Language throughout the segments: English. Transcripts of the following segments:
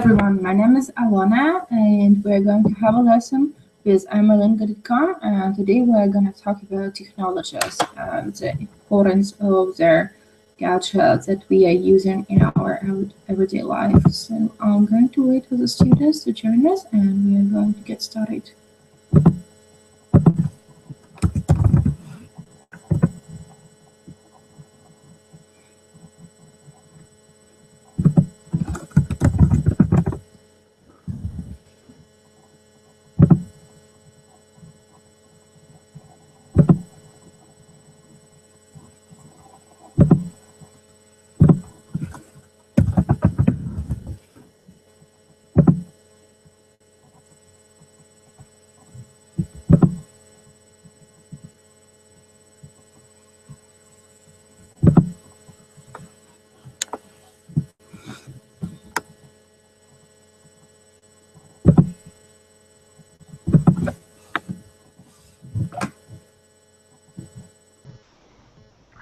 everyone, my name is Alona and we're going to have a lesson with Amilingo.com, and today we're going to talk about technologies and the importance of their gadgets that we are using in our everyday life. So I'm going to wait for the students to join us and we are going to get started.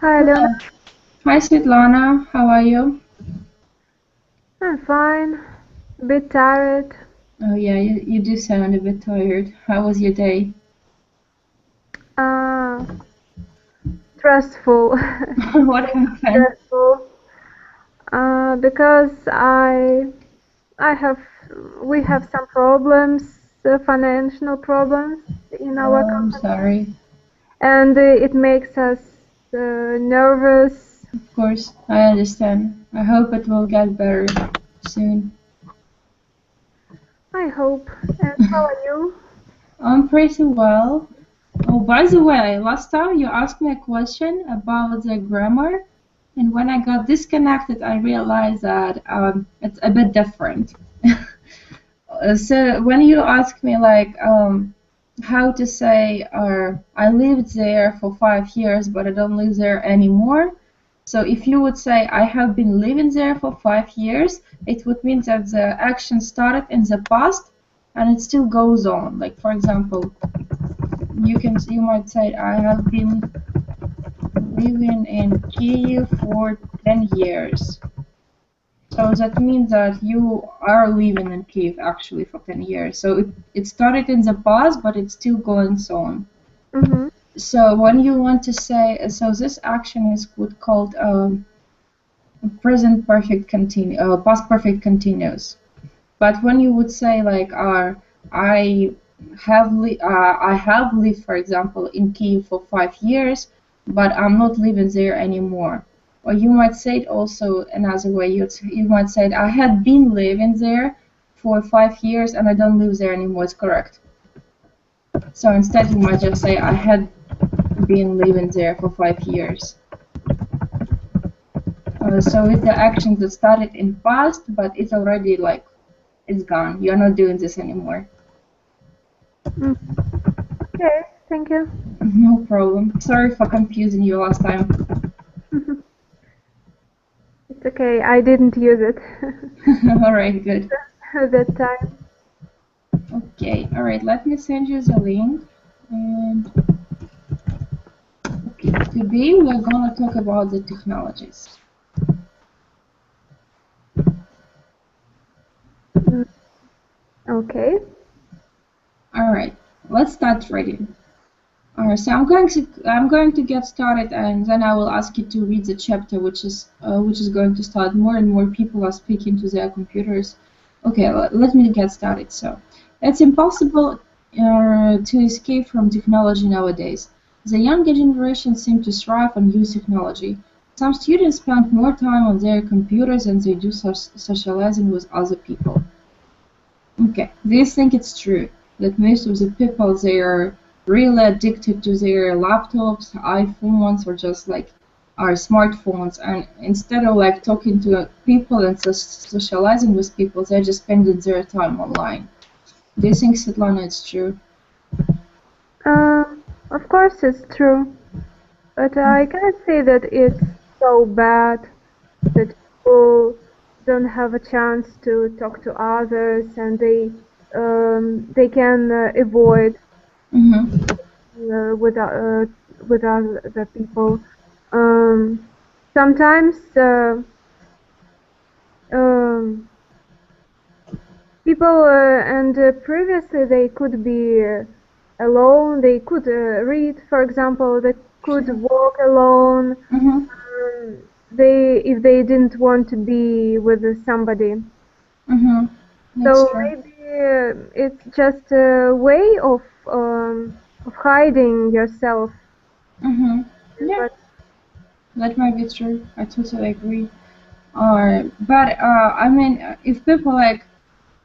Hi, Alona. Hi, Svetlana. How are you? I'm fine. A bit tired. Oh, yeah, you do sound a bit tired. How was your day? Stressful. What happened? Stressful. Because we have some problems, financial problems in our Oh, I'm company, sorry. and it makes us nervous. Of course, I understand. I hope it will get better soon. I hope. And how are you? I'm pretty well. Oh, by the way, last time you asked me a question about the grammar, and when I got disconnected, I realized that it's a bit different. So when you ask me like how to say, I lived there for 5 years, but I don't live there anymore. So if you would say I have been living there for 5 years, it would mean that the action started in the past and it still goes on. Like for example, you might say I have been living in Kyiv for 10 years. So that means that you are living in Kyiv actually for 10 years. So it started in the past, but it's still going on. Mm-hmm. So when you want to say, so this action is called present perfect past perfect continuous. But when you would say like, I I have lived, for example, in Kyiv for 5 years, but I'm not living there anymore. Or you might say it also another way. You might say I had been living there for 5 years and I don't live there anymore. It's correct. So instead, you might just say I had been living there for 5 years. So it's the action that started in past, but it's already like it's gone. You're not doing this anymore. Okay, thank you. No problem. Sorry for confusing you last time. It's okay. I didn't use it All right, good. that time. Okay, all right. Let me send you the link. And okay, today we're gonna talk about the technologies. Okay. All right, let's start reading. All right, so I'm going to get started, and then I will ask you to read the chapter, which is going to start. More and more people are speaking to their computers. Okay, let me get started. So, it's impossible to escape from technology nowadays. The younger generation seem to thrive on new technology. Some students spend more time on their computers than they do socializing with other people. Okay, do you think it's true that most of the people they are really addicted to their laptops, iPhones, or just like our smartphones, and instead of like talking to people and socializing with people, they're just spending their time online? Do you think, Svetlana, it's true? Of course it's true, but I can't say that it's so bad that people don't have a chance to talk to others and they can avoid with other people. Sometimes People and previously they could be alone. They could read, for example. They could walk alone. If they didn't want to be with somebody. So maybe it's just a way of hiding yourself. Yeah, that might be true. I totally agree. But I mean, if people like,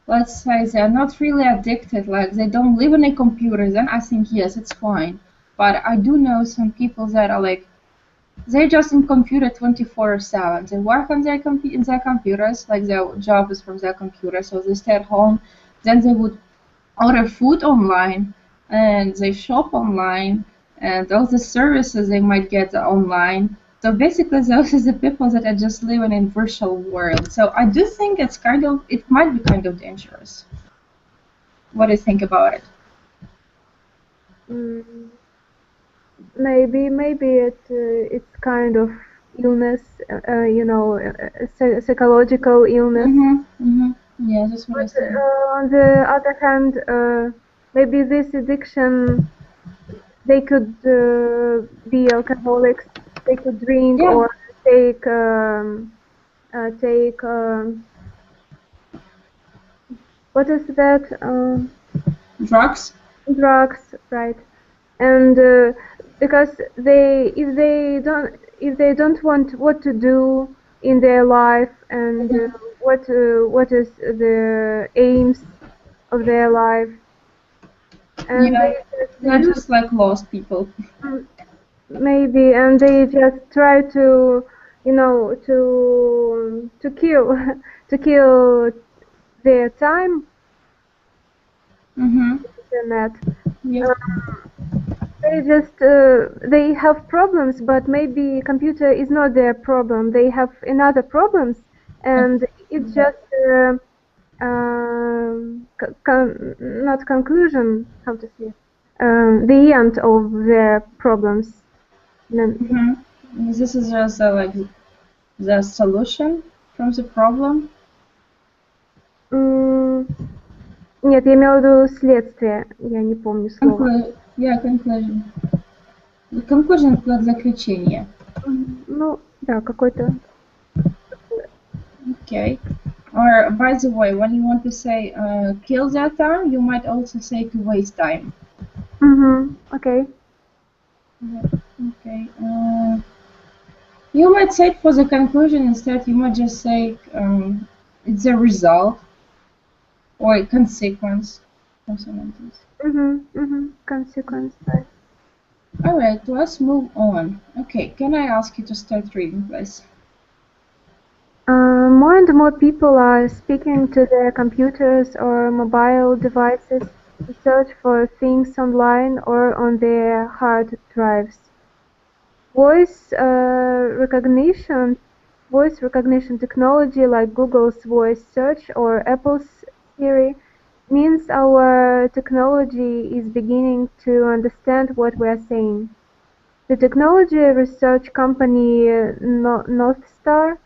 let's say they're not really addicted, like they don't live in a computer, then I think yes, it's fine. But I do know some people that are like, they're just in computer 24/7. They work on their in their computers, like their job is from their computer, so they stay at home. Then they would order food online, and they shop online, and all the services they might get online. So basically, those are the people that are just living in virtual world. So I do think it might be kind of dangerous. What do you think about it? Maybe it's kind of illness, psychological illness. Yeah, that's what I said. On the other hand, maybe this addiction, they could be alcoholics. They could drink or take what is that? Drugs. Drugs, right? And because if they don't want what to do in their life and what is the aims of their life, and they're just like lost people. Maybe, and they just try to to kill their time. Internet. They just they have problems, but maybe computer is not their problem. They have another problems, and it's just not conclusion. How to say? The end of their problems. This is just like the solution from the problem. Нет, я имела в виду следствие. Я не помню слово. Conclusion. Conclusion — это заключение. Ну, да, какой-то. Okay. Or, by the way, when you want to say kill that time, you might also say to waste time. Okay. Okay. You might say for the conclusion instead, you might just say it's a result or a consequence, something like this. Consequence, right. Alright, let's move on. Okay, can I ask you to start reading, please? More and more people are speaking to their computers or mobile devices to search for things online or on their hard drives. Voice recognition technology like Google's voice search or Apple's Siri means our technology is beginning to understand what we are saying. The technology research company Northstar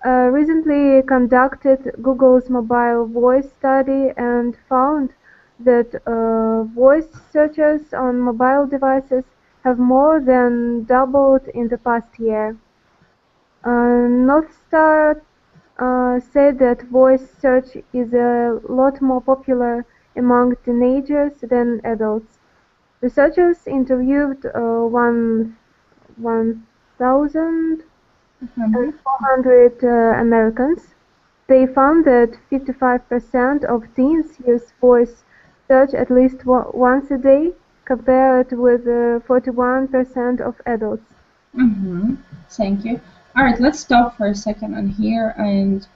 recently conducted Google's mobile voice study and found that voice searches on mobile devices have more than doubled in the past year. Northstar said that voice search is a lot more popular among teenagers than adults. Researchers interviewed 1,400 Americans. They found that 55% of teens use voice search at least once a day, compared with 41% of adults. Thank you. All right, let's stop for a second on here. And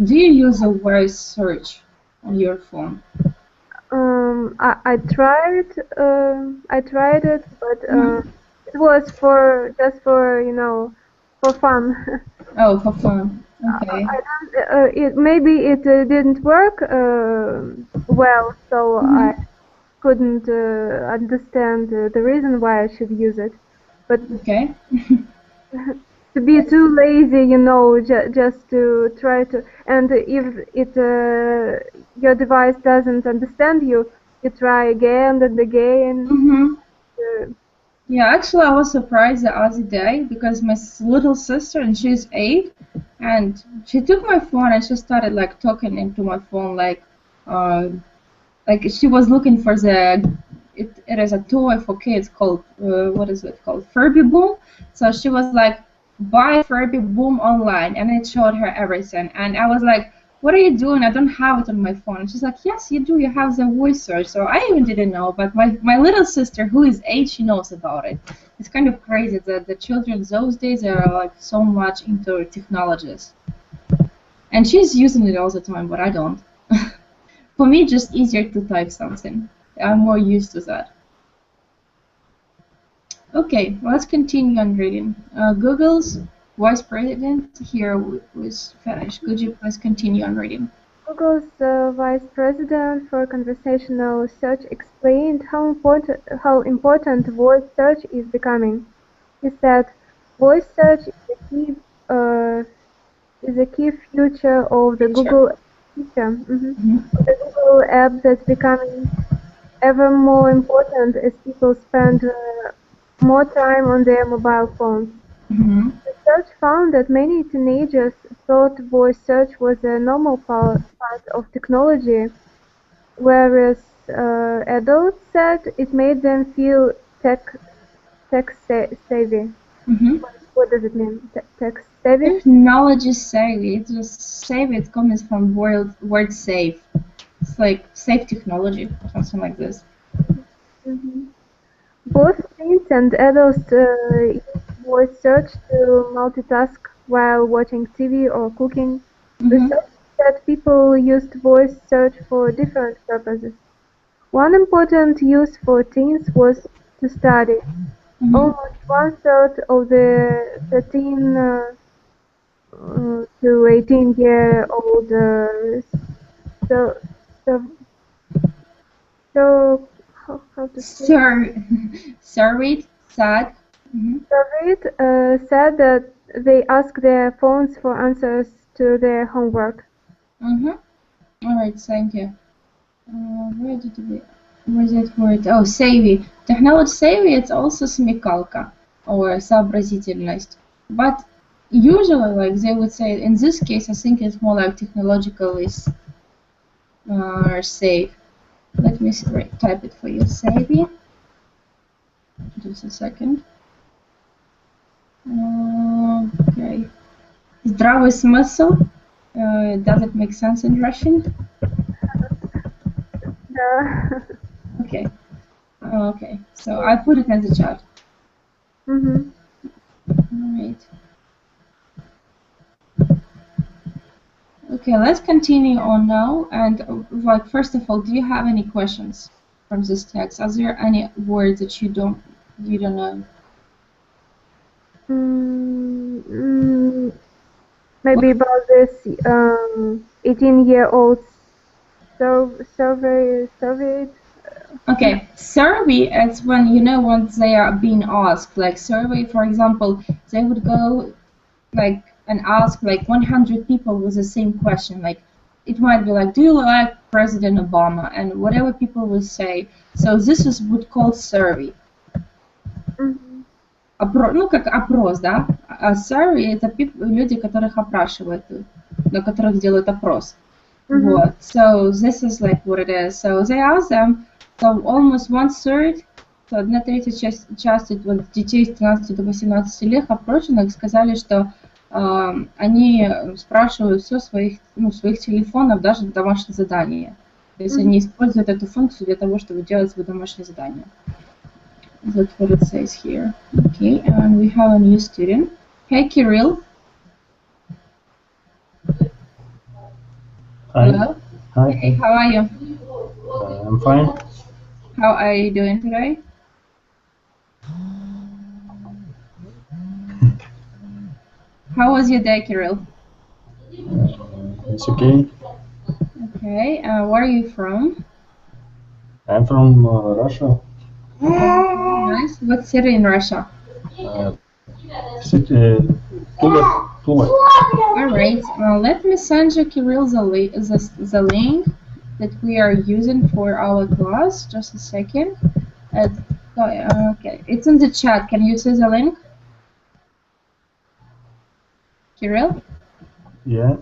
do you use a voice search on your phone? I tried it, but it was just for fun. Oh, for fun. Okay. Maybe it didn't work well, so I couldn't understand the reason why I should use it. But okay. to be too lazy, you know, just to try to, and if your device doesn't understand you, you try again and again. Mm-hmm. Yeah, actually, I was surprised the other day because my little sister, and she's 8, and she took my phone and she started like talking into my phone like she was looking for it is a toy for kids called what is it called, Furby Boom. So she was like, buy Furby Boom online, and it showed her everything, and I was like, what are you doing? I don't have it on my phone. And she's like, yes, you do. You have the voice search. So I even didn't know, but my little sister, who is 8, she knows about it. It's kind of crazy that the children those days are like so much into technologies. And she's using it all the time, but I don't. For me, just easier to type something. I'm more used to that. Okay, let's continue on reading. Google's vice president here was finished. Could you please continue on reading? Google's vice president for conversational search explained how important voice search is becoming. He said, "Voice search is a key feature of the Google the Google app that's becoming ever more important as people spend more time on their mobile phones." Research found that many teenagers thought voice search was a normal part of technology, whereas adults said it made them feel tech savvy. What does it mean? Tech savvy? Technology savvy. It's just savvy. It comes from word safe. It's like safe technology, something like this. Both teens and adults use voice search to multitask while watching TV or cooking. Research that people used voice search for different purposes. One important use for teens was to study. Almost 1/3 of the 13 to 18-year-old surveyed said that they ask their phones for answers to their homework. All right, thank you. Where did we? Where's that word? Oh, savvy. Technology savvy. It's also смекалка or сообразительность. But usually, like they would say, in this case, I think it's more like technologically safe. Let me type it for you. Savvy. Just a second. Okay. Здравый смысл. Does it make sense in Russian? No. Okay. Okay. So I put it in the chat. Alright. Okay, let's continue on now. And like, first of all, do you have any questions from this text? Are there any words that you don't know? Maybe about this 18-year-old survey. Okay, survey is when they are being asked. Like survey, for example, they would go like and ask like 100 people with the same question. Like it might be like, do you like President Obama? And whatever people will say. So this is what called survey. Ну, как опрос, да? А survey это люди, которых опрашивают, на которых делают опрос. Вот. So this is like what it is. So they ask them, so almost 1/3, so 1/3 часть вот, детей с 13 до 18 лет опрошенных сказали, что они спрашивают все своих телефонов, даже домашние задания. То есть они используют эту функцию для того, чтобы делать свои домашние задания. That's what it says here. Okay, and we have a new student. Hey, Kirill. Hi. Hello. Hi. Hey, how are you? I'm fine. How are you doing today? How was your day, Kirill? It's okay. Okay, where are you from? I'm from Russia. Nice. What city in Russia? City, Tula. All right. Let me send you, Kirill, the link that we are using for our class. Just a second. Okay, it's in the chat. Can you see the link, Kirill? Yeah.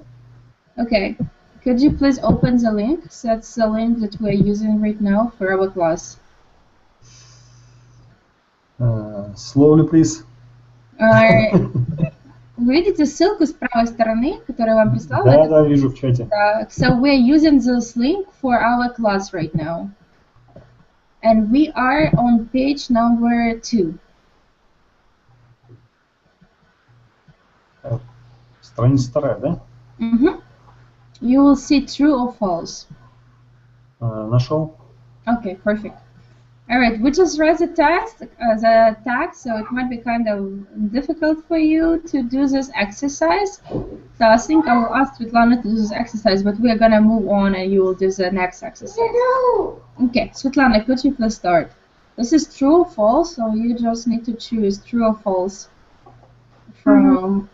Okay. Could you please open the link? So that's the link that we're using right now for our class. Slowly, please. Вы видите ссылку с правой стороны, которую я вам прислала? Да, вижу в чате. So we're using this link for our class right now. And we are on page number 2. Страница 2, да? You will see true or false. Нашел. Okay, perfect. All right, we just read the text, so it might be kind of difficult for you to do this exercise. So I think I will ask Svetlana to do this exercise, but we are gonna move on and you will do the next exercise. Okay, Svetlana, could you please start? This is true or false, so you just need to choose true or false from.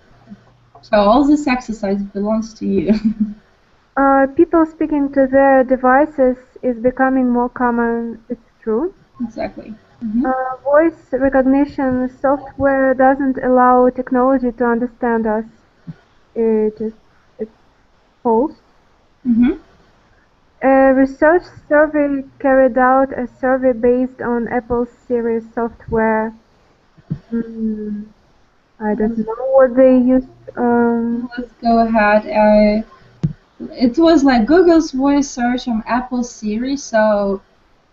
So all this exercise belongs to you. People speaking to their devices is becoming more common. It's true. Exactly. Voice recognition software doesn't allow technology to understand us. It's false. A research survey carried out a survey based on Apple's Siri software. I don't know what they used. Let's go ahead. It was like Google's voice search on Apple Siri, so,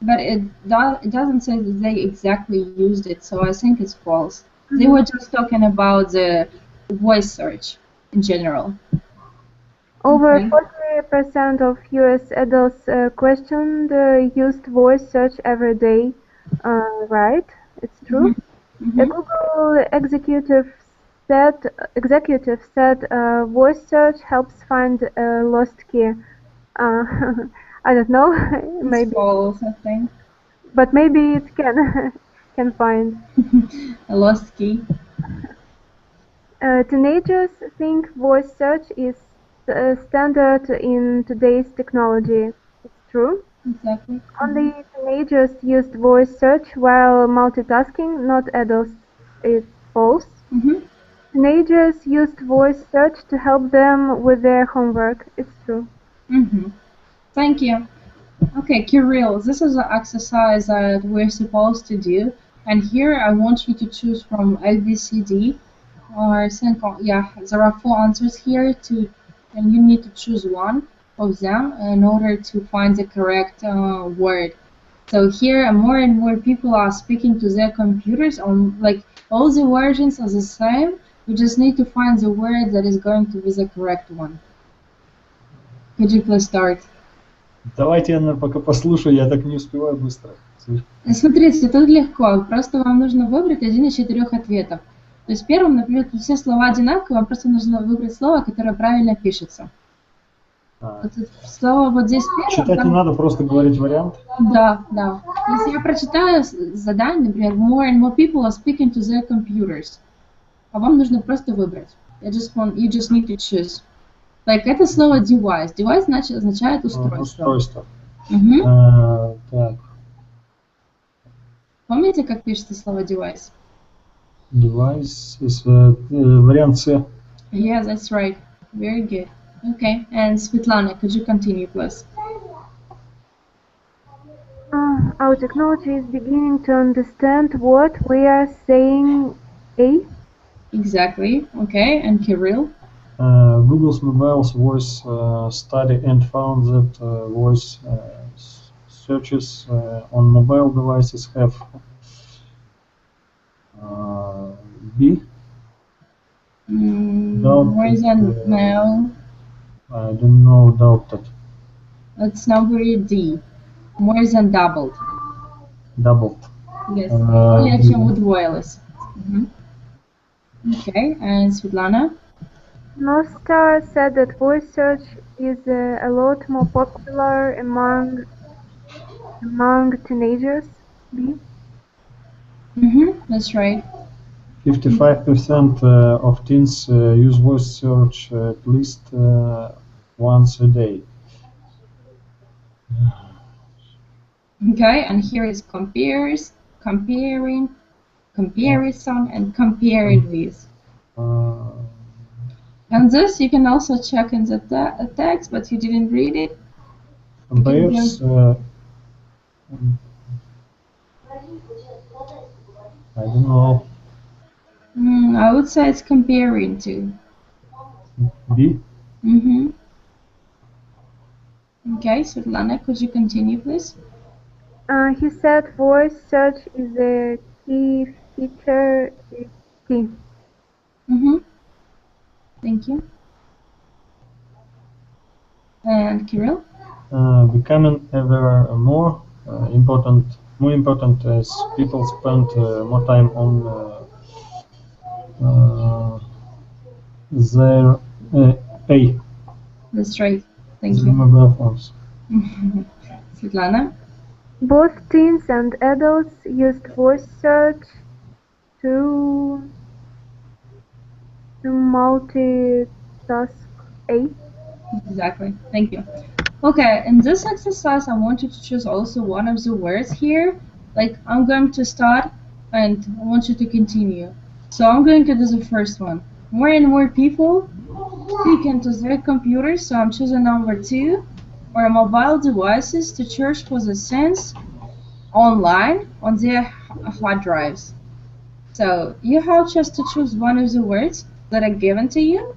but it doesn't say that they exactly used it, so I think it's false. They were just talking about the voice search in general. Over 40% of US adults questioned used voice search every day. Right, it's true. A Google executive said voice search helps find a lost key. I don't know, maybe false, I think. But maybe it can find a lost key. Teenagers think voice search is standard in today's technology. It's true. Exactly. Only teenagers used voice search while multitasking, not adults. It's false. Teenagers used voice search to help them with their homework. It's true. Thank you. Okay, Kirill, this is an exercise that we're supposed to do, and here I want you to choose from A, B, C, D, or I think, yeah, there are 4 answers here, and you need to choose one of them in order to find the correct word. So here, more and more people are speaking to their computers on, like, all the versions are the same. You just need to find the word that is going to be the correct one. Could you please start? Давайте я, наверное, пока послушаю, я так не успеваю быстро. Смотрите, тут легко. Просто вам нужно выбрать один из 4 ответов. То есть первым, например, тут все слова одинаковые, вам просто нужно выбрать слово, которое правильно пишется. Вот слово вот здесь первое. Читать не надо, просто говорить вариант? Да, да. Если я прочитаю задание, например, more and more people are speaking to their computers. А вам нужно просто выбрать. You just need to choose. Like, это слово device. Device означает устройство. Устройство. Так. Помните, как пишется слово device? Device is вариант С. Yeah, that's right. Very good. Okay, and Svetlana, could you continue, please? Our technology is beginning to understand what we are saying. A. Exactly. Okay, and Kirill? Google's mobile's voice study and found that voice searches on mobile devices have B. More than no. I don't know, doubted. It's number D. More than doubled. Doubled. Yes. Более чем удвоилось. Okay, and Svetlana? Nostar said that voice search is a lot more popular among teenagers. B. That's right. 55% of teens use voice search at least once a day. Okay, and here is compares, comparing, comparison, and compared with. And this you can also check in the text, but you didn't read it. Compares. I don't know. I would say it's comparing to. B? Mm-hmm. Okay, Svetlana, could you continue, please? He said voice search is a key feature. Key. Mm-hmm. Thank you. And Kirill? Becoming ever more important as people spend more time on their pay. That's right. Thank you. Mobile phones. Svetlana? Both teens and adults used voice search to multitask. Exactly. Thank you. Okay, in this exercise, I want you to choose also one of the words here. Like, I'm going to start, and I want you to continue. So I'm going to do the first one. More and more people speak into their computers, so I'm choosing number 2, or mobile devices to search for the sense online on their hard drives. So you have just to choose one of the words that are given to you,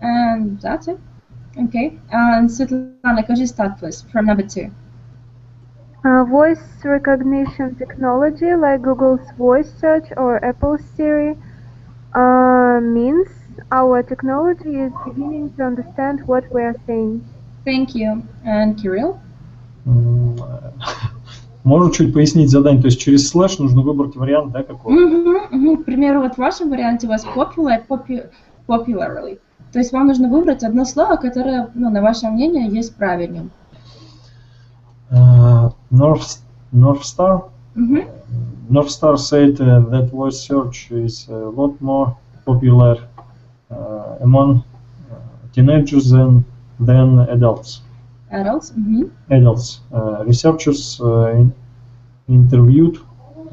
and that's it. Okay, and Svetlana, could you start please from number 2? Voice recognition technology like Google's voice search or Apple's Siri means our technology is beginning to understand what we are saying. Thank you. And Kirill? Можно чуть пояснить задание? То есть через слэш нужно выбрать вариант, да, какой-то? К примеру, вот в вашем варианте у вас popularly. То есть вам нужно выбрать одно слово, которое, на ваше мнение, есть правильным. North Star? North Star said that voice search is a lot more popular among teenagers than adults. Adults? Adults. Researchers interviewed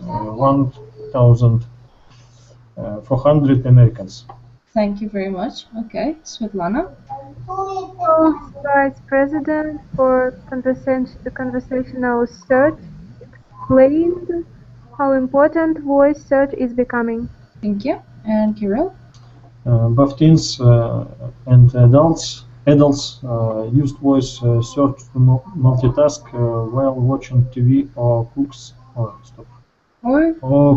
1,400 Americans. Thank you very much. Okay, Svetlana? Vice President for Conversational Search explained how important voice search is becoming. Thank you. And Kirill? Both teens and adults used voice search to multitask while watching TV or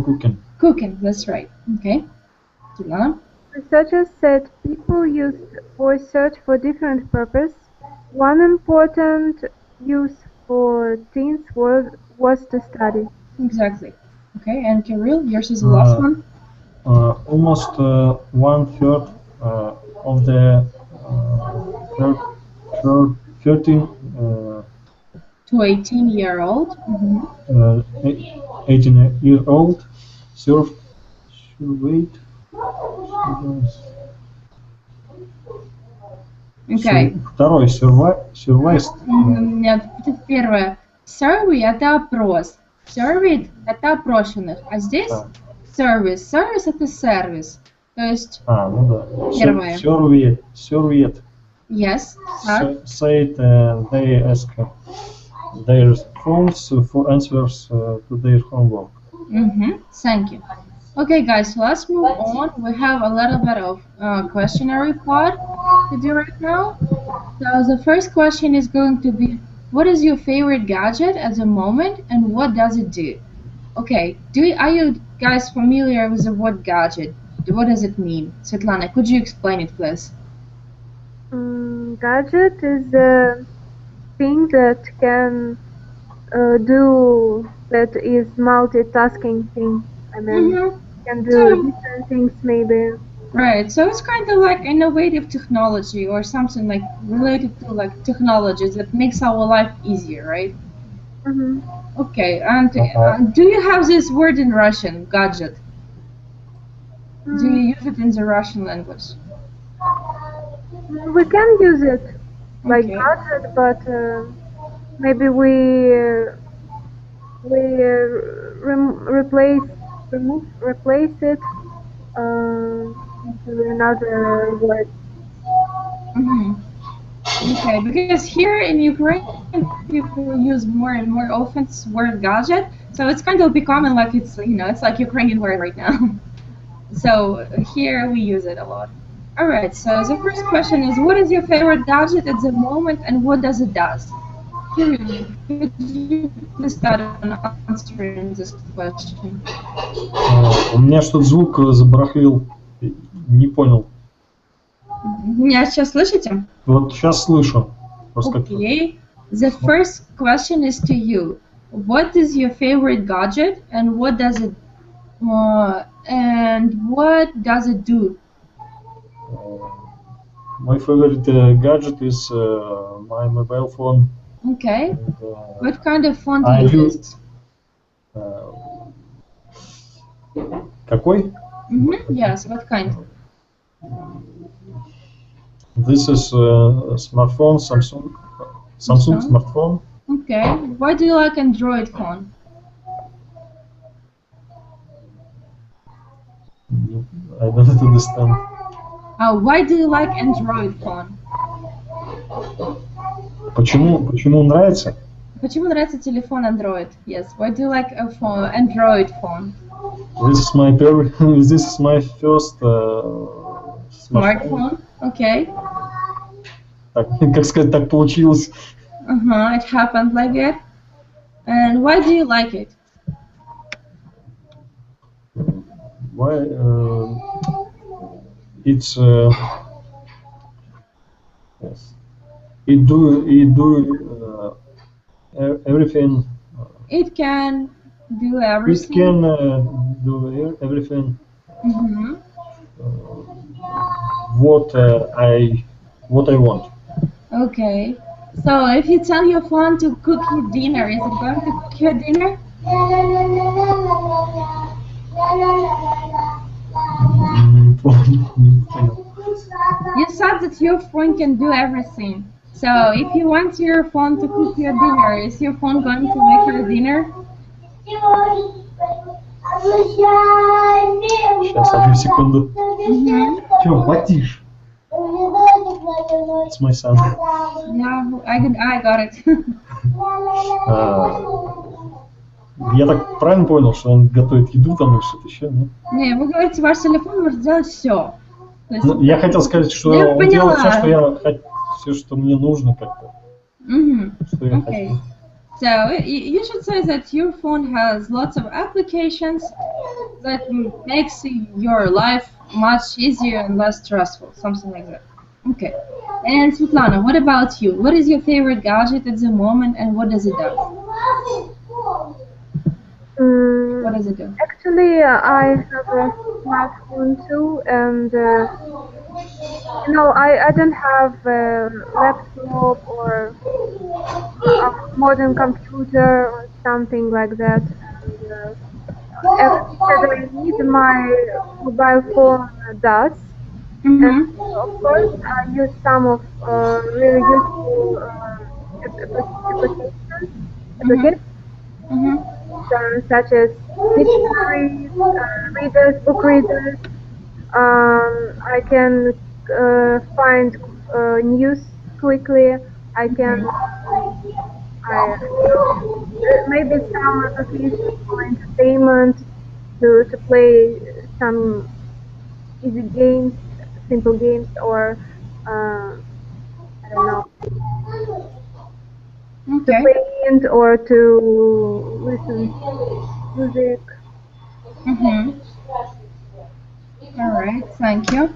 cooking. Cooking, that's right. Okay. Svetlana? Researchers said people used voice search for different purposes. One important use for teens was to study. Exactly. Okay, and Kirill, yours is the last one? Almost 1/3 of the 13 to 18-year-old. 18-year-old surveyed. Okay. Второй surveyed. Нет, это первое. Survey – это опрос. Surveyed – это опрошенных. А здесь service. Service – это сервис. То есть первое. Surveyed. Yes. Said they ask their phones for answers to their homework. Thank you. Okay, guys, so let's move on. We have a little bit of questionnaire part to do right now. So the first question is going to be, what is your favorite gadget at the moment and what does it do? Okay, are you guys familiar with the word gadget? What does it mean? Svetlana, could you explain it, please? Gadget is a thing that can that is multitasking thing. I mean, can do different things maybe. Right, so it's kind of like innovative technology or something like related to like technologies that makes our life easier, right? Okay, and do you have this word in Russian, gadget? Do you use it in the Russian language? We can use it like Okay. gadget, but maybe we replace it into another word. Okay, because here in Ukraine people use more and more often this word gadget, so it's kind of becoming like it's it's like Ukrainian word right now. So here we use it a lot. All right. So the first question is, what is your favorite gadget at the moment, and what does it does? Kirill, could you please start on answering this question? У меня что-то звук забарахлил, не понял. Меня сейчас слышите? Вот сейчас слышу. Okay. The first question is to you. What is your favorite gadget, and what does it do? My favorite gadget is my mobile phone. Okay. And, what kind of phone do you use? Какой? Yes, what kind? This is smartphone, Samsung smartphone. Okay. Why do you like Android phone? I don't understand. Why do you like Android phone? Почему нравится? Почему нравится телефон Android? Yes. Why do you like a phone, Android phone? This is my first smartphone. Okay. Так, как сказать, так получилось. It happened like it. And why do you like it? Why? It's yes. It do everything. It can do everything. It can do everything. What I want. Okay. So if you tell your phone to cook you dinner, is it going to cook your dinner? You said that your phone can do everything. So if you want your phone to cook your dinner, is your phone going to make your dinner? Сейчас, одну секунду. Чё, платишь? It's my son. Yeah, I got it. Я так правильно понял, что он готовит еду там или что-то еще, нет? Не, вы говорите, ваш телефон может делать все. Ну, я хотел сказать, что он делает все, что мне нужно как-то. Что я хочу. So you should say that your phone has lots of applications that makes your life much easier and less stressful, something like that. Okay. And Svetlana, what about you? What is your favorite gadget at the moment, and what does it do? What does it do? Actually, I have a smartphone too, and I don't have a laptop or a modern computer or something like that. And everything that I need, my mobile phone does. And of course, I use some of really useful applications. Such as dictionaries, readers, book readers. I can find news quickly. I can maybe some applications for entertainment, to play some easy games, simple games, or I don't know. To paint or to listen to music. Alright, thank you.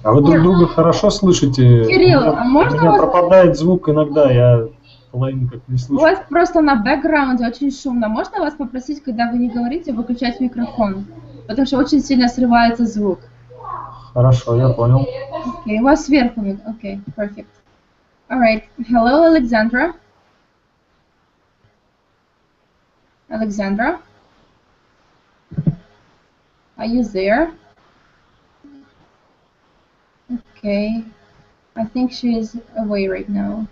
А вы друг друга хорошо слышите? Кирилл, а можно у меня пропадает звук иногда, я половину как не слышу. У вас просто на бэкграунде очень шумно. Можно вас попросить, когда вы не говорите, выключать микрофон? Потому что очень сильно срывается звук. Хорошо, я понял. Okay, у вас сверху. Okay, perfect. All right. Hello, Alexandra. Alexandra? Are you there? Okay. I think she is away right now.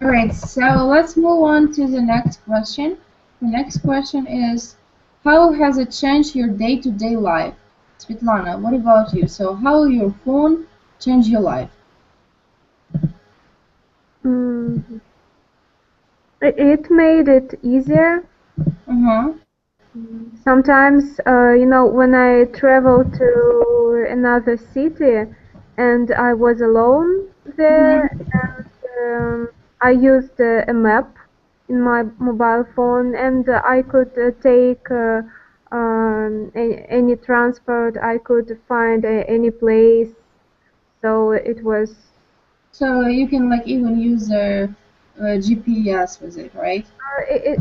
Alright, so let's move on to the next question. The next question is, how has it changed your day-to-day life? Svetlana, what about you? So how your phone changed your life? It made it easier. Sometimes, when I travel to another city and I was alone there, and I used a map in my mobile phone, and I could take any transport, I could find any place, so it was... So you can like even use a GPS with it, right?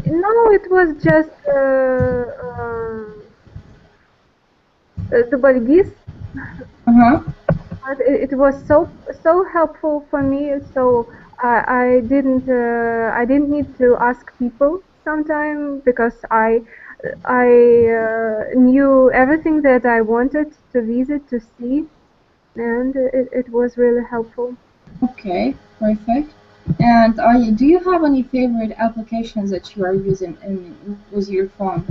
No, it was just the Balgis. But it was so helpful for me. So I didn't need to ask people sometime, because I knew everything that I wanted to visit, to see, and it was really helpful. Okay, perfect. And do you have any favorite applications that you are using with your phone?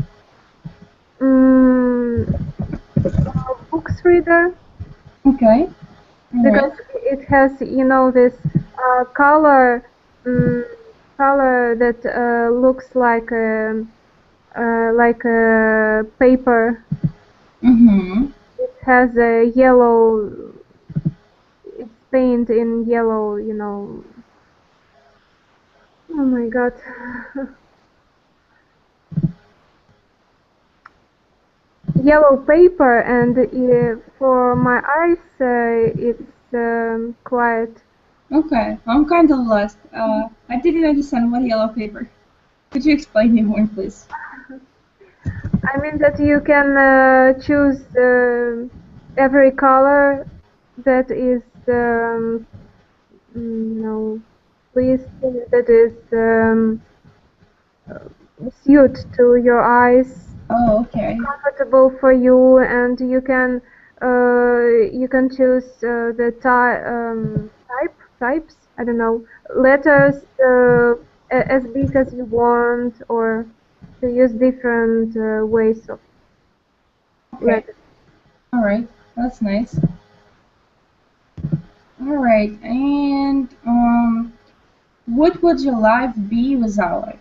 Books reader. Okay. Because it has, this color that looks like a paper. It has a yellow. It's painted in yellow. Oh my God. Yellow paper, and for my eyes it's quiet. Okay, I'm kind of lost. I didn't understand what yellow paper. Could you explain me more, please? I mean that you can choose every color that is please, that is suit to your eyes. Oh, okay. Comfortable for you, and you can choose the types. I don't know, letters as big as you want, or to use different ways of letters. All right, that's nice. All right, and what would your life be without it?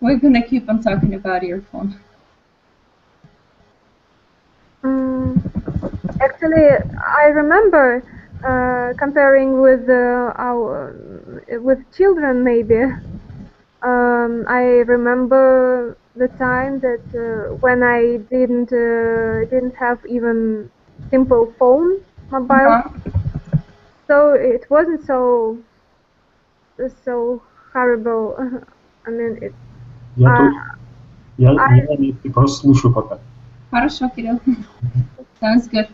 We're gonna keep on talking about your phone. Actually, I remember comparing with with children, maybe. I remember the time that when I didn't have even simple phone, mobile, so it wasn't so horrible. I mean, it. Я просто слушаю пока. Хорошо, Кирилл. Sounds good.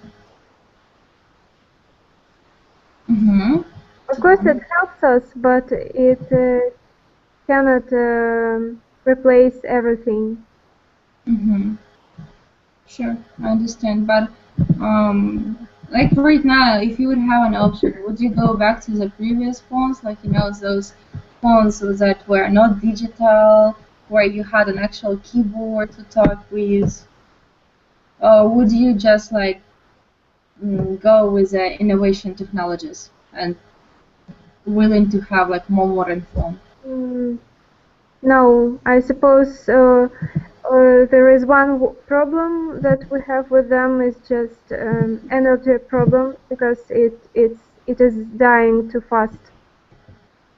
Of course, it helps us, but it cannot replace everything. Sure, I understand. But like right now, if you would have an option, would you go back to the previous phones, like those phones that were not digital, where you had an actual keyboard to talk with, or would you just like go with the innovation technologies and willing to have like more modern phone? No, I suppose there is one problem that we have with them, is just energy problem, because it is dying too fast.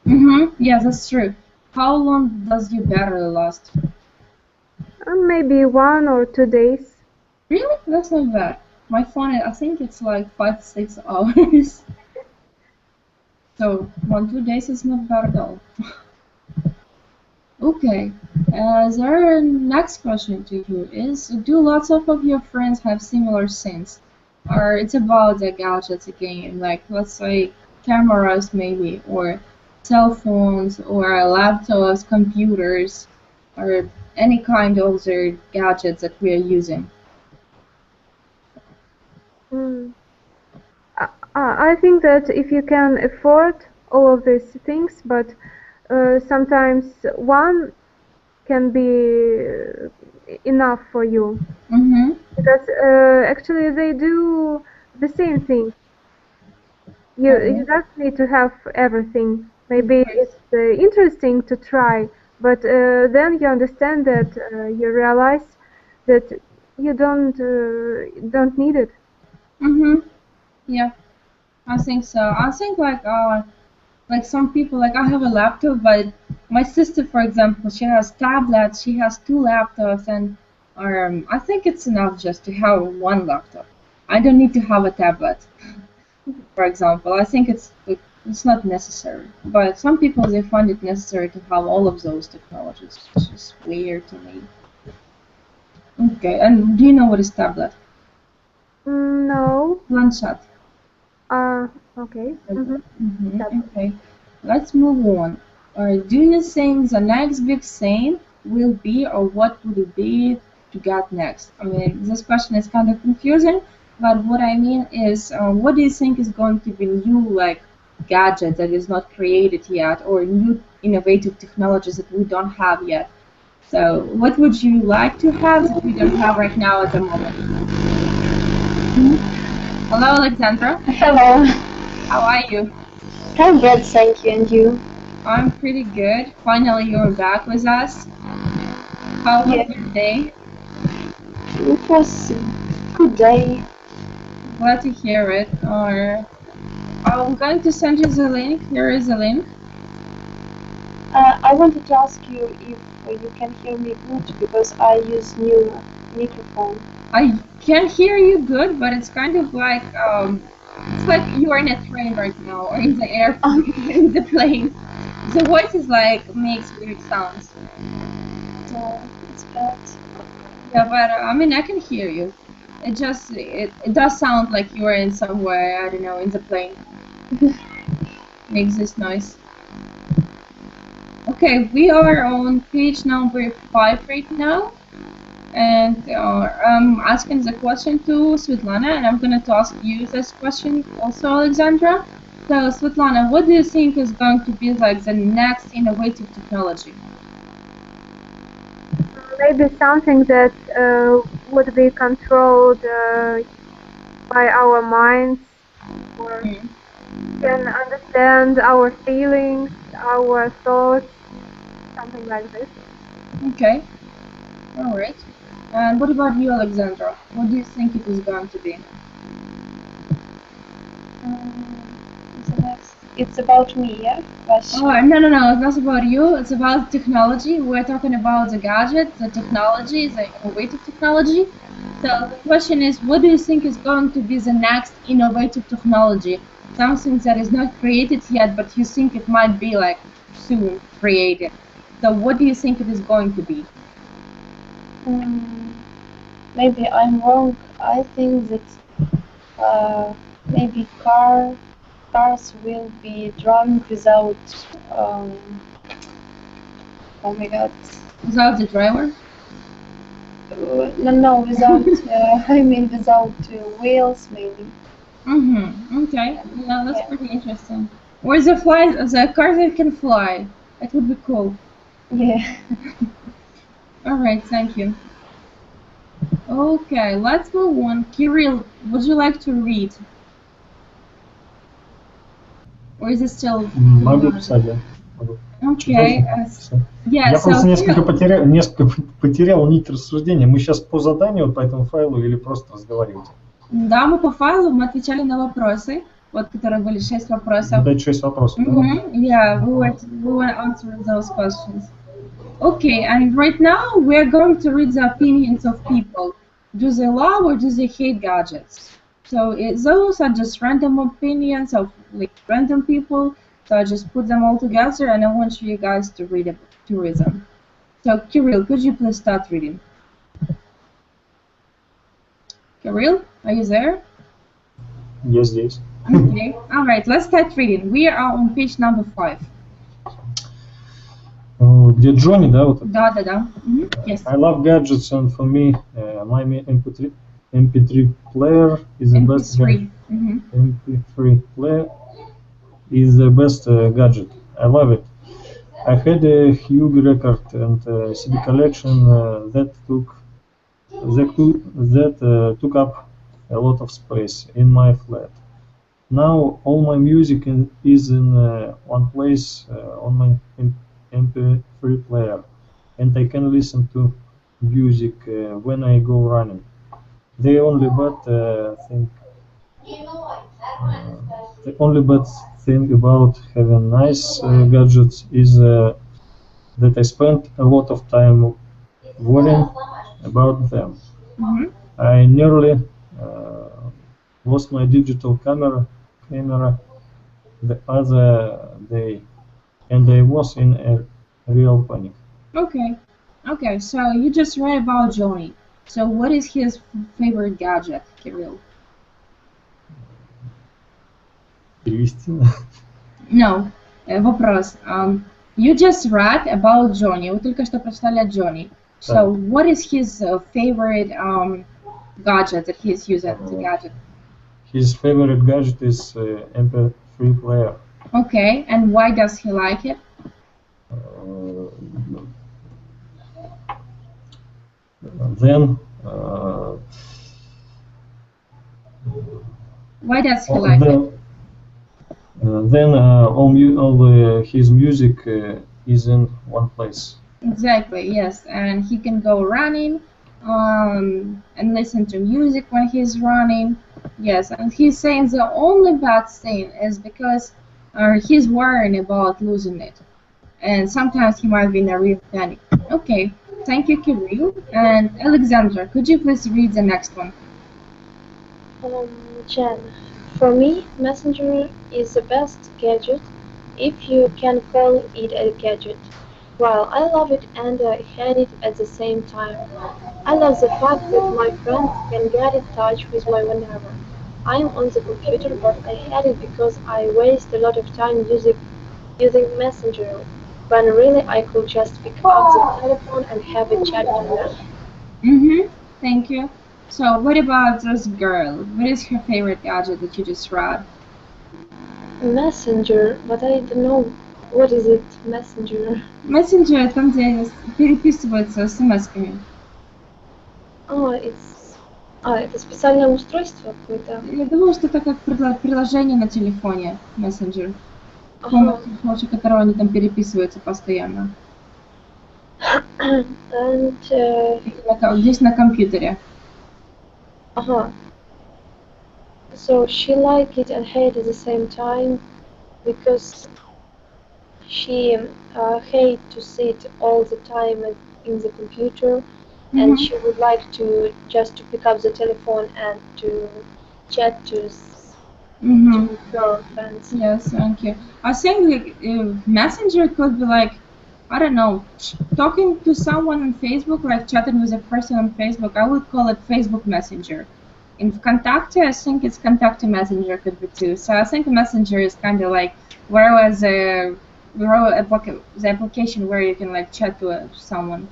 Yeah, that's true. How long does your battery last? Maybe 1 or 2 days. Really? That's not bad. My phone, I think it's like 5-6 hours. So 1-2 days is not bad at all. Okay. The next question to you is: do lots of your friends have similar things, or it's about the gadgets again, like let's say cameras maybe, or cell phones, or laptops, computers, or any kind of other gadgets that we are using? I think that if you can afford all of these things, but sometimes one can be enough for you. Because actually they do the same thing. You don't need to have everything. Maybe it's interesting to try, but then you understand that you realize that you don't need it. Yeah, I think so. I think like some people, like I have a laptop, but my sister, for example, she has tablets, she has 2 laptops, and I think it's enough just to have 1 laptop. I don't need to have a tablet, for example. I think it's not necessary, but some people, they find it necessary to have all of those technologies, which is weird to me. Okay, and do you know what is tablet? No. Planchet. Okay. Okay, let's move on. Do you think the next big thing will be, or what would it be to get next? I mean, this question is kind of confusing, but what I mean is, what do you think is going to be new, like gadget that is not created yet, or new innovative technologies that we don't have yet? So, what would you like to have that we don't have right now at the moment? Hello, Alexandra. Hello. How are you? I'm good, thank you. And you? I'm pretty good. Finally, you're back with us. How was your day? It was a good day. Glad to hear it. I'm going to send you the link. Here is the link. I wanted to ask you if you can hear me good because I use new microphone. I can hear you good, but it's kind of like it's like you are in a train right now, or in the airplane, in the plane. The voice is like makes weird sounds. So it's bad. Yeah, but I mean I can hear you. It just it does sound like you are in somewhere, I don't know, in the plane. Makes this noise. Okay, we are on page number 5 right now, and I'm asking the question to Svetlana, and I'm going to ask you this question also, Alexandra. So, Svetlana, what do you think is going to be like the next innovative technology? Maybe something that would be controlled by our minds, or can understand our feelings, our thoughts, something like this. Okay, all right. And what about you, Alexandra? What do you think it is going to be? It's about me, yeah? Oh, no, it's not about you. It's about technology. We're talking about the gadget, the technology, the innovative technology. So the question is, what do you think is going to be the next innovative technology? Something that is not created yet, but you think it might be like soon created. So what do you think it is going to be? Maybe I'm wrong. I think that maybe cars will be driving without oh my god. Without the driver? No, without I mean without wheels maybe. Okay. Yeah, that's pretty interesting. Or the car that can fly. That would be cool. Yeah. All right, thank you. Okay, let's move on. Kirill, would you like to read? Or is it still... Могу писать, да. Могу. Okay. Yeah, Я просто несколько потерял нить рассуждения. Мы сейчас по заданию вот по этому файлу или просто разговариваете? Да, мы по файлу, мы отвечали на вопросы, вот, которые были 6 вопросов. Дать 6 вопросов, да? Yeah, we were answering those questions. Okay, and right now we're going to read the opinions of people. Do they love or do they hate gadgets? So those are just random opinions of like random people. So I just put them all together, and I want you guys to read them. So Kirill, could you please start reading? Kirill, are you there? Я здесь. Okay. All right, let's start reading. We are on page number 5. где Джонни, да, вот это? Да. Yes. I love gadgets, and for me, my MP3 player is the best. MP3. MP3 player is the best gadget. I love it. I had a huge record and CD collection that took up a lot of space in my flat. Now all my music is in one place on my MP3 player, and I can listen to music when I go running. The only bad thing about having nice gadgets is that I spend a lot of time worrying about them. I nearly lost my digital camera the other day, and I was in a real panic. Okay, so you just read about Johnny. So what is his favorite gadget, Kirill? Перевести? No, вопрос. You just read about Johnny. Вы только что прочитали о Johnny. So what is his favorite gadget that he's using? The gadget. His favorite gadget is MP3 player. Okay, and why does he like it? Why does he like it? Then his music is in one place. Exactly, yes, and he can go running and listen to music when he's running. Yes, and he's saying the only bad thing is because he's worrying about losing it, and sometimes he might be in a real panic. Okay, thank you, Kirill. And Alexandra, could you please read the next one? Jen, for me, Messenger is the best gadget, if you can call it a gadget. Well, I love it and I hate it at the same time. I love the fact that my friends can get in touch with me whenever I'm on the computer, but I hate it because I waste a lot of time using Messenger, when really I could just pick up the telephone and have a chat with them. Thank you. So what about this girl? What is her favorite gadget that you just read? Messenger, but I don't know. What is it, Messenger? Messenger, там, где переписываются смс-ками. Это специальное устройство какое-то? Я думаю, что это как приложение на телефоне, Messenger, с помощью которого они там переписываются постоянно. Здесь на компьютере. So she liked it and hated at the same time because she hates to sit all the time in the computer, and she would like to pick up the telephone and to chat to her friends. Yes, thank you. I think Messenger could be like, I don't know, talking to someone on Facebook, like chatting with a person on Facebook. I would call it Facebook Messenger. In Contact, I think it's Contact Messenger could be too. So I think Messenger is kind of like whereas the application where you can like chat to someone.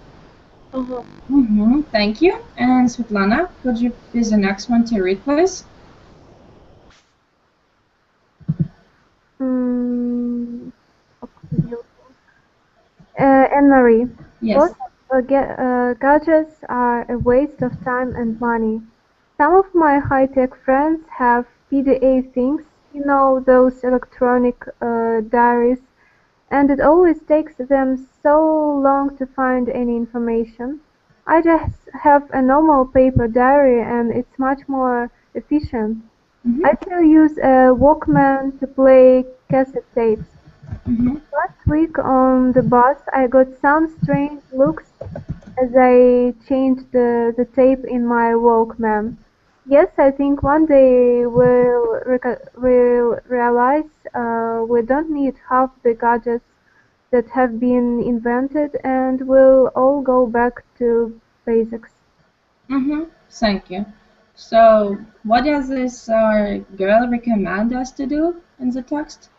Thank you. And Svetlana, could you please the next one to read, please? Anne-Marie. Yes. Both gadgets are a waste of time and money. Some of my high-tech friends have PDA things, you know, those electronic diaries, and it always takes them so long to find any information. I just have a normal paper diary and it's much more efficient. I still use a Walkman to play cassette tapes. Last week on the bus I got some strange looks as I changed the tape in my Walkman. Yes, I think one day we'll realize we don't need half the gadgets that have been invented, and we'll all go back to basics. Thank you. So, what does this girl recommend us to do in the text?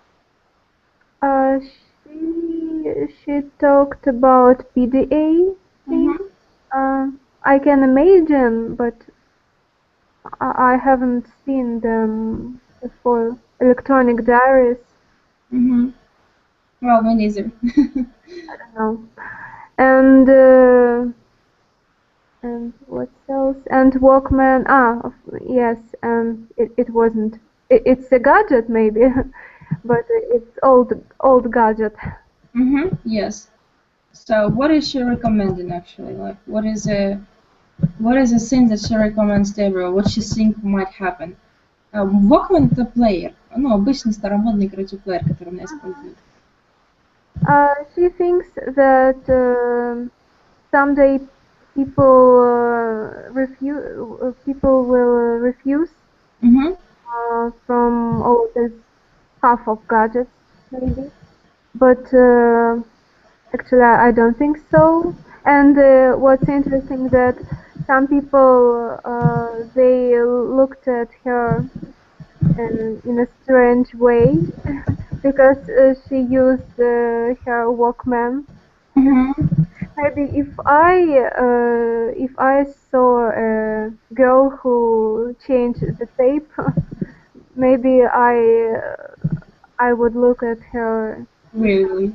She she talked about PDA thing. I can imagine, but I haven't seen them before. Electronic diaries. Well, me neither. I don't know. And what else? And Walkman. Yes. It wasn't. It's a gadget maybe, but it's old gadget. Yes. So, what is she recommending actually? Like, what is a thing that she recommends to everyone? What she think might happen? Walkman это плеер. Ну, обычный старомодный, короче, плеер, который она использует. She thinks that someday people will refuse from all this half of gadgets, maybe. But actually, I don't think so. And what's interesting that some people they looked at her in a strange way because she used her Walkman. Maybe if I saw a girl who changed the tape, maybe I would look at her. Really?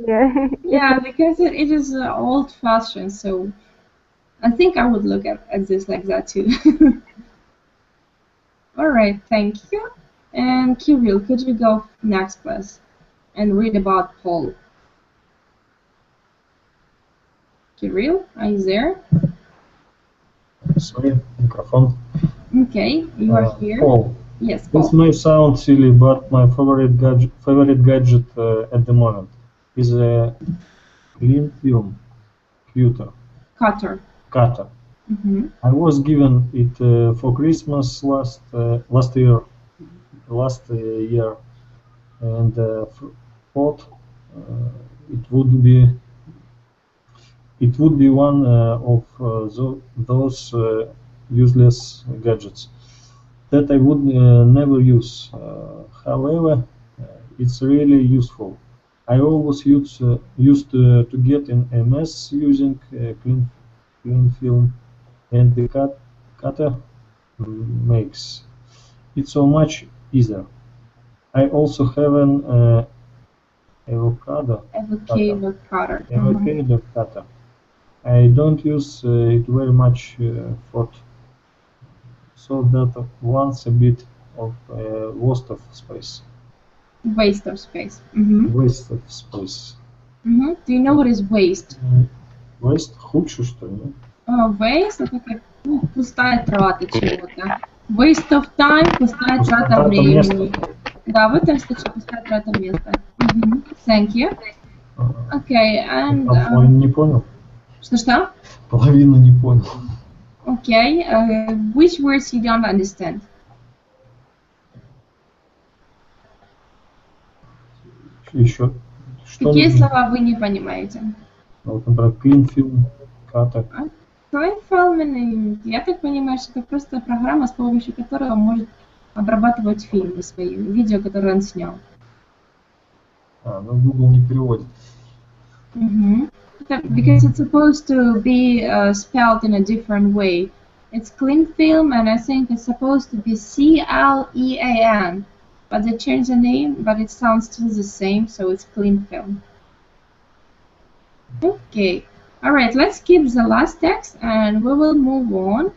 Yeah. Yeah, because it is old-fashioned, so I think I would look at this like that too. All right, thank you. And Kirill, could you go next, please, and read about Paul? Kirill, are you there? Sorry, microphone. Okay, you are here. Paul. Yes, Paul. This may sound silly, but my favorite gadget at the moment is a clean film cutter. I was given it for Christmas last year, and thought it would be one of those useless gadgets that I would never use. However, it's really useful. I always used to get in a mess using clean film, and the cutter makes it so much easier. I also have an avocado cutter. I don't use it very much, so that once a bit of waste of space. Waste of space. Waste of space. Do you know what is waste? Waste худше, что ли? Waste это как пустая трата чего-то. Waste of time, пустая трата времени. Да, в этом случае пустая трата места. Thank you. Okay, and... Половину не понял? Что? Половину не понял. Okay, which words you don't understand? Еще. Какие слова вы не понимаете? Вот, например, clean film, cutter. Clean film, я так понимаю, что это просто программа, с помощью которой он может обрабатывать фильмы свои, видео, которые он снял. Ну Google не переводит. Because it's supposed to be spelled in a different way. It's clean film, and I think it's supposed to be CLEAN, but they changed the name, but it sounds still the same, so it's clean film. Okay, all right, let's keep the last text, and we will move on.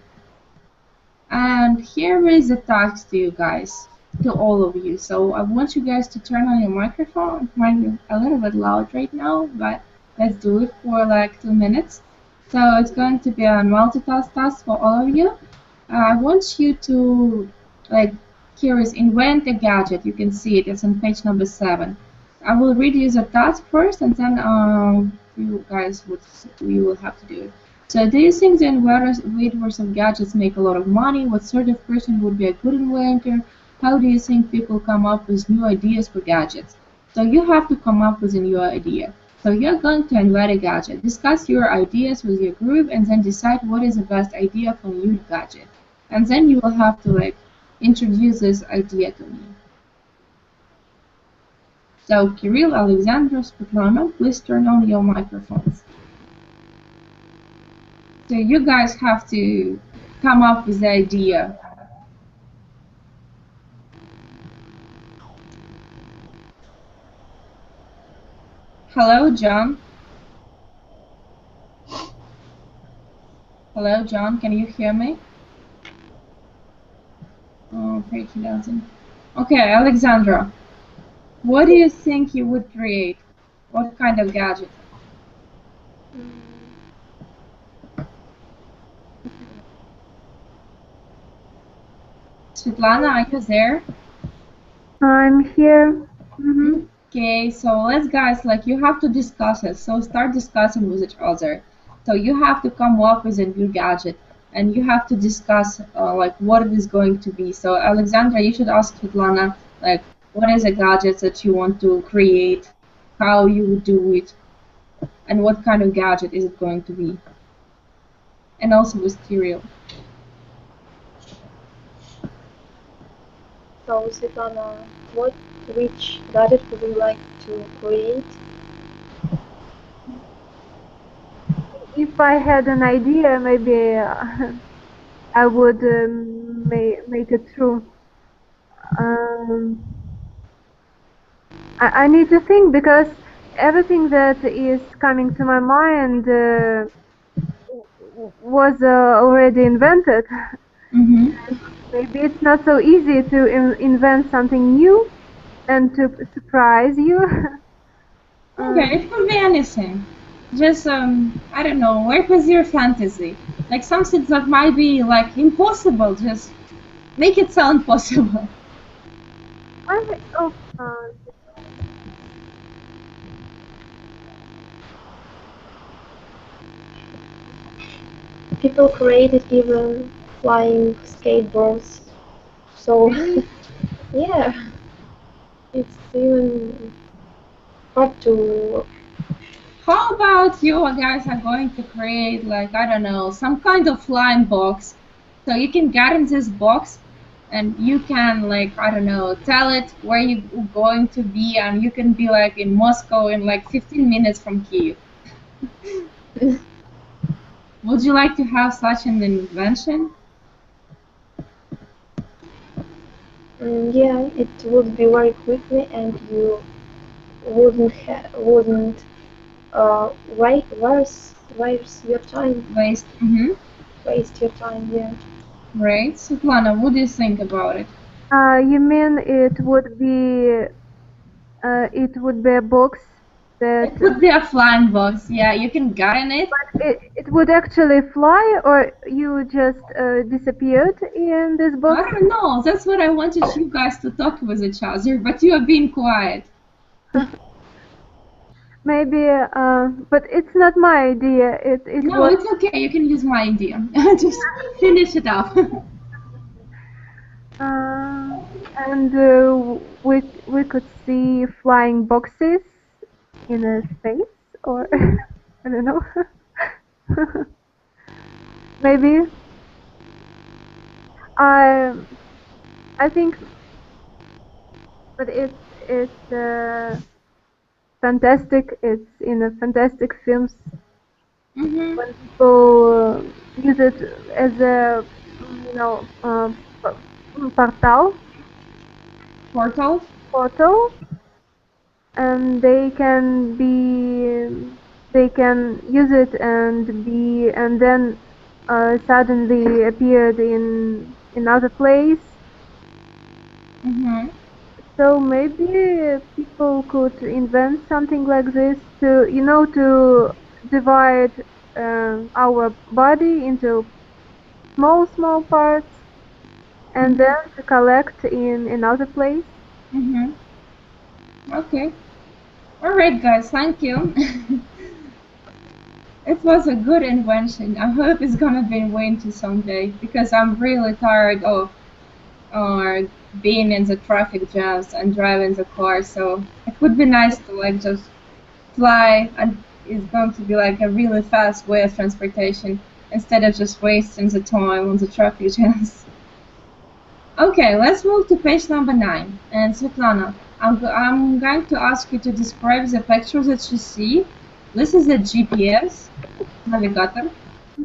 And here is the task to you guys, to all of you. So I want you guys to turn on your microphone. It might be a little bit loud right now, but let's do it for like 2 minutes. So it's going to be a multitask task for all of you. I want you to, like, here is invent a gadget. You can see it. It's on page number 7. I will read you the task first, and then you guys will have to do it. So, do you think the inventors of gadgets make a lot of money? What sort of person would be a good inventor? How do you think people come up with new ideas for gadgets? So you have to come up with a new idea. So you're going to invent a gadget. Discuss your ideas with your group, and then decide what is the best idea for a new gadget. And then you will have to, like, introduce this idea to me. So Kirill, Alexandra, Svetlana, please turn on your microphones. So you guys have to come up with the idea. Hello, John. Hello, John, can you hear me? Oh, great, he doesn't. Okay, Alexandra, what do you think you would create? What kind of gadget? Svetlana, are you there? I'm here. Okay, so let's guys, like you have to discuss it. So start discussing with each other. So you have to come up with a new gadget and you have to discuss like what it is going to be. So Alexandra, you should ask Svetlana like what is a gadget that you want to create, how you would do it, and what kind of gadget is it going to be. And also with Kirill. So Svetlana, which gadget would you like to create? If I had an idea, maybe I would make it true. I need to think because everything that is coming to my mind was already invented. Maybe it's not so easy to invent something new and to surprise you. Okay, it could be anything. Just I don't know, work with your fantasy. Like something that might be like impossible, just make it sound possible. People created even flying skateboards. So yeah, it's even hard to. How about you guys are going to create like, I don't know, some kind of flying box. So you can get in this box and you can like, I don't know, tell it where you're going to be and you can be like in Moscow in like 15 minutes from Kyiv. Would you like to have such an invention? Yeah, it would be very quickly, and you wouldn't waste your time. Waste your time, yeah. Right. Svetlana, what do you think about it? You mean it would be a box that It would be a flying box. Yeah, you can get in it. it would actually fly, or you just disappeared in this box? I don't know. That's what I wanted you guys to talk with each other, but you are being quiet. Maybe, but it's not my idea. No, was. it's okay. You can use my idea. Just finish it up. And we could see flying boxes in a space, or I don't know. Maybe. I think, but it's fantastic. It's in a fantastic films. When people use it as a portal, and they can use it and then suddenly appeared in another place. So maybe people could invent something like this to divide our body into small parts and then to collect in another place. Okay. Alright guys, thank you. It was a good invention. I hope it's gonna be invented someday because I'm really tired of being in the traffic jams and driving the car, so it would be nice to like just fly, and it's going to be like a really fast way of transportation instead of just wasting the time on the traffic jams. Okay, let's move to page number 9. And Svetlana, I'm going to ask you to describe the pictures that you see. This is a GPS navigator,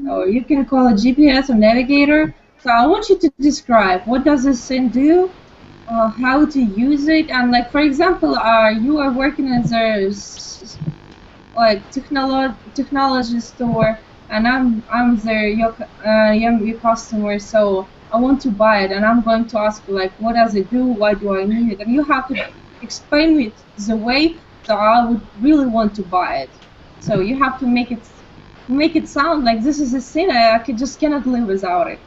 or you can call it GPS or navigator. So I want you to describe what does this thing do, how to use it, and like for example, you are working as a like technology store, and I'm your customer, so I want to buy it, and I'm going to ask you like what does it do, why do I need it, and you have to explain it the way that I would really want to buy it. So you have to make it sound like this is a thing I just cannot live without it.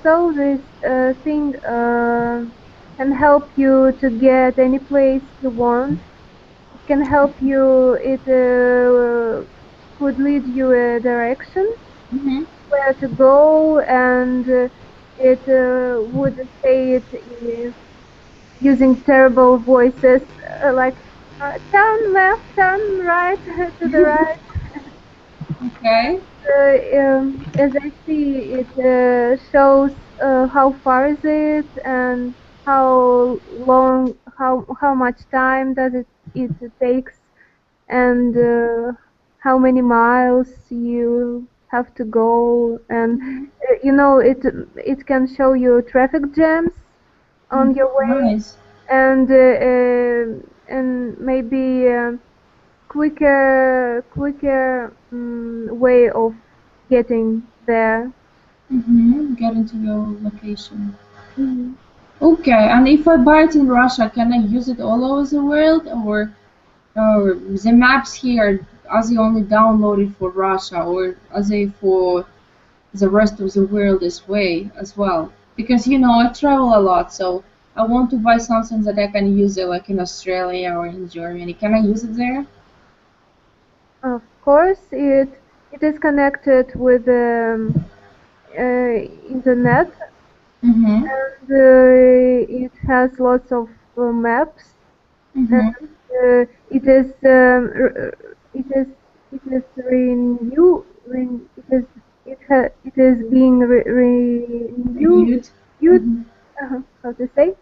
So this thing can help you to get any place you want. It can help you. It could lead you a direction where to go, and it would say it using terrible voices like turn left, turn right, to the right. Okay. As I see, it shows how far is it and how long, how much time does it takes, and how many miles you have to go, and you know it can show you traffic jams on your way. Nice. And maybe quicker way of getting there. Getting to your location. Okay, and if I buy it in Russia, can I use it all over the world, or the maps here are they only downloaded for Russia, or are they for the rest of the world as well? Because you know I travel a lot, so I want to buy something that I can use it like in Australia or in Germany. Can I use it there? Of course, it is connected with internet, and it has lots of maps. And it is being renewed. How to say?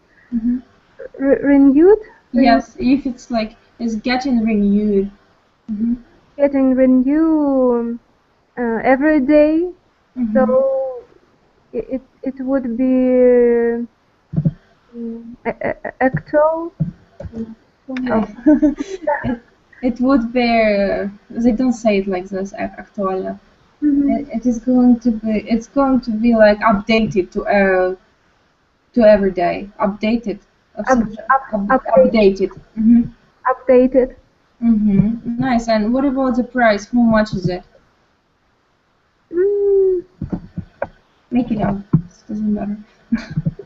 Renewed? Yes, if it's like it's getting renewed. Getting renewed every day. So it would be actual. It would be. They don't say it like this. Actually, it is going to be. It's going to be like updated to every day. Updated. Updated. Updated. Nice. And what about the price? How much is it? Make it up. It doesn't matter.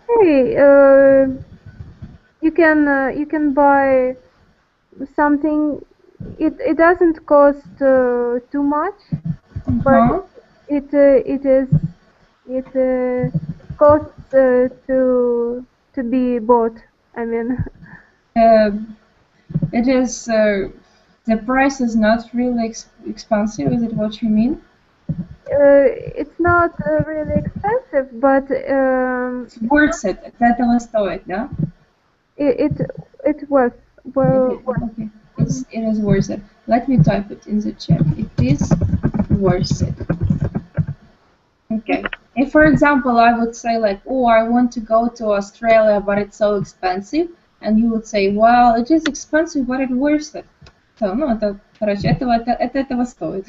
Hey, you can buy something. It doesn't cost too much, but it costs to be bought. I mean, it is. The price is not really expensive. Is it what you mean? It's not really expensive, but it's worth it. That was stoic, no? It was okay. It is worth it. Let me type it in the chat. It is worth it. Okay. If, for example, I would say like, oh, I want to go to Australia, but it's so expensive, and you would say, well, it is expensive, but it's worth it. So, ну, это, короче, этого стоит.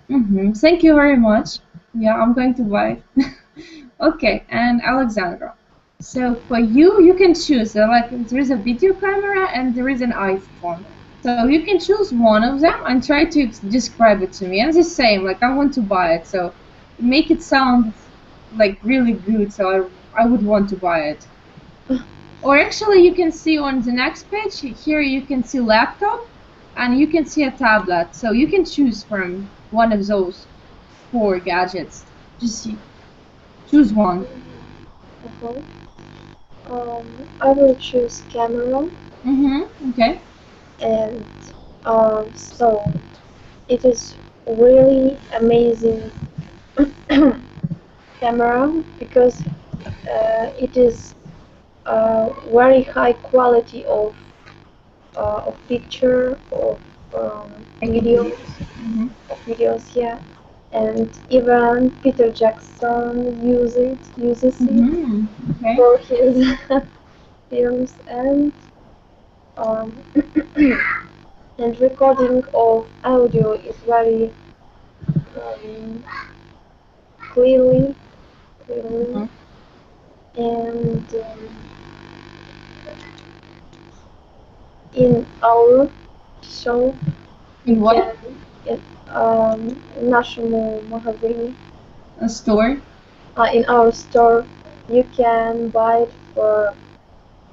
Thank you very much. Yeah, I'm going to buy it. Okay, and Alexandra. So for you, you can choose. Like there is a video camera and there is an iPhone. So you can choose one of them and try to describe it to me. And the same, like I want to buy it. So make it sound like really good. So I would want to buy it. Or actually, you can see on the next page here. You can see laptop, and you can see a tablet. So you can choose from one of those 4 gadgets. Just choose one. Okay. I will choose camera. Okay. And so it is really amazing camera because it is very high quality of picture, of videos, yeah, and even Peter Jackson uses it for his films, um, and recording of audio is very clearly, and in our show, In what? в нашему магазине, A store? in our store, you can buy it for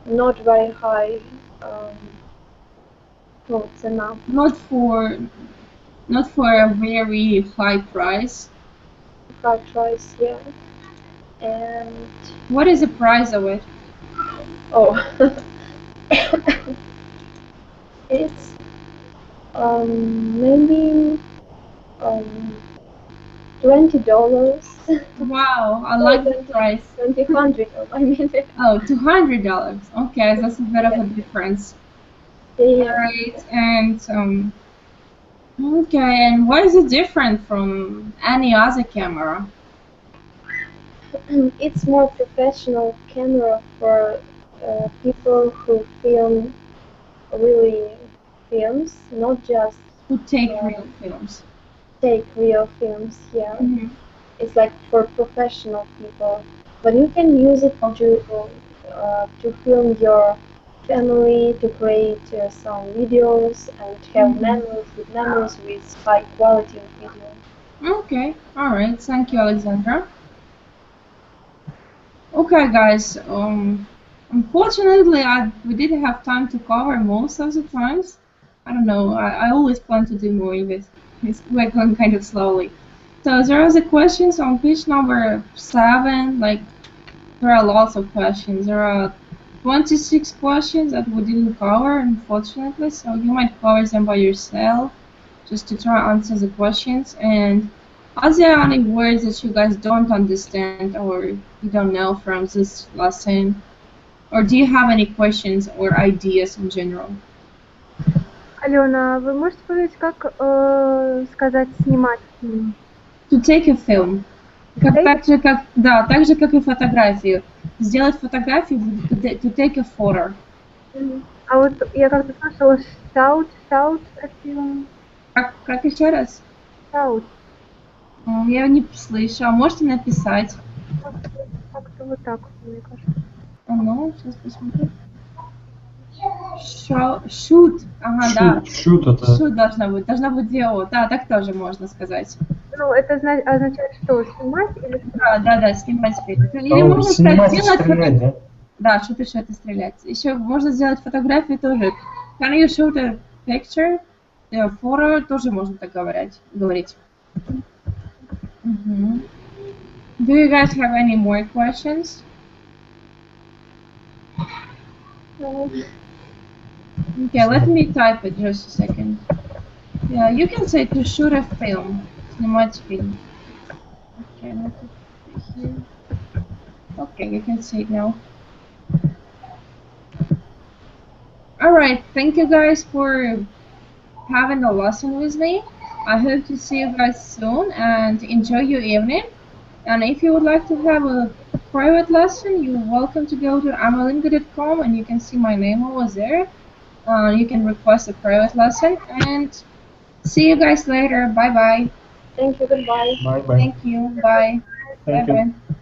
not very high цена. Not for a very high price. High price, yeah. And What is the price of it? oh, it's maybe $20. Wow, I like the price. $200, I mean. Oh, $200. Okay, that's a bit of a difference. Yeah. Alright, and okay, and what is it different from any other camera? It's more professional camera for people who film really films, not just Who take real films? take real films. Yeah, Mm-hmm. it's like for professional people, but you can use it to film your family, to create some videos and have memories with high quality of video. Okay, alright, thank you, Alexandra. Okay, guys, unfortunately, we didn't have time to cover most of the times. I don't know, I always plan to do more of it. We're going kind of slowly. So there are the questions on page number 7, like, there are lots of questions. There are 26 questions that we didn't cover, unfortunately, so you might cover them by yourself, just to try to answer the questions. And are there any words that you guys don't understand or you don't know from this lesson? Or do you have any questions or ideas in general? Алена, вы можете сказать, как сказать снимать фильм? To take a film. Так же, как и фотографию. Сделать фотографию будет to take a photo. А вот я как-то слышала shout a film. Как еще раз? Shout. Я не слышу. Можете написать? Как-то вот так, мне кажется. Ну, сейчас посмотрю. Shoot. Ага, да. Shoot это... Shoot должна быть дело. Да, так тоже можно сказать. Ну, это означает что? Снимать или что? Да, снимать фильм. Или можно сказать делать стрелять, да? Да, shoot это стрелять. Еще можно сделать фотографию тоже. Can you shoot a picture? Photo тоже можно так говорить. Do you guys have any more questions? Okay, let me type it just a second. Yeah, you can say to shoot a film. Снимать фильм. Okay, let it be here. Okay, you can see it now. Alright, thank you guys for having the lesson with me. I hope to see you guys soon and enjoy your evening. And if you would like to have a private lesson, you're welcome to go to amilingo.com and you can see my name over there. You can request a private lesson and see you guys later. Bye bye. Thank you, goodbye. Bye bye. Thank you. Bye. Thank Bye you. bye.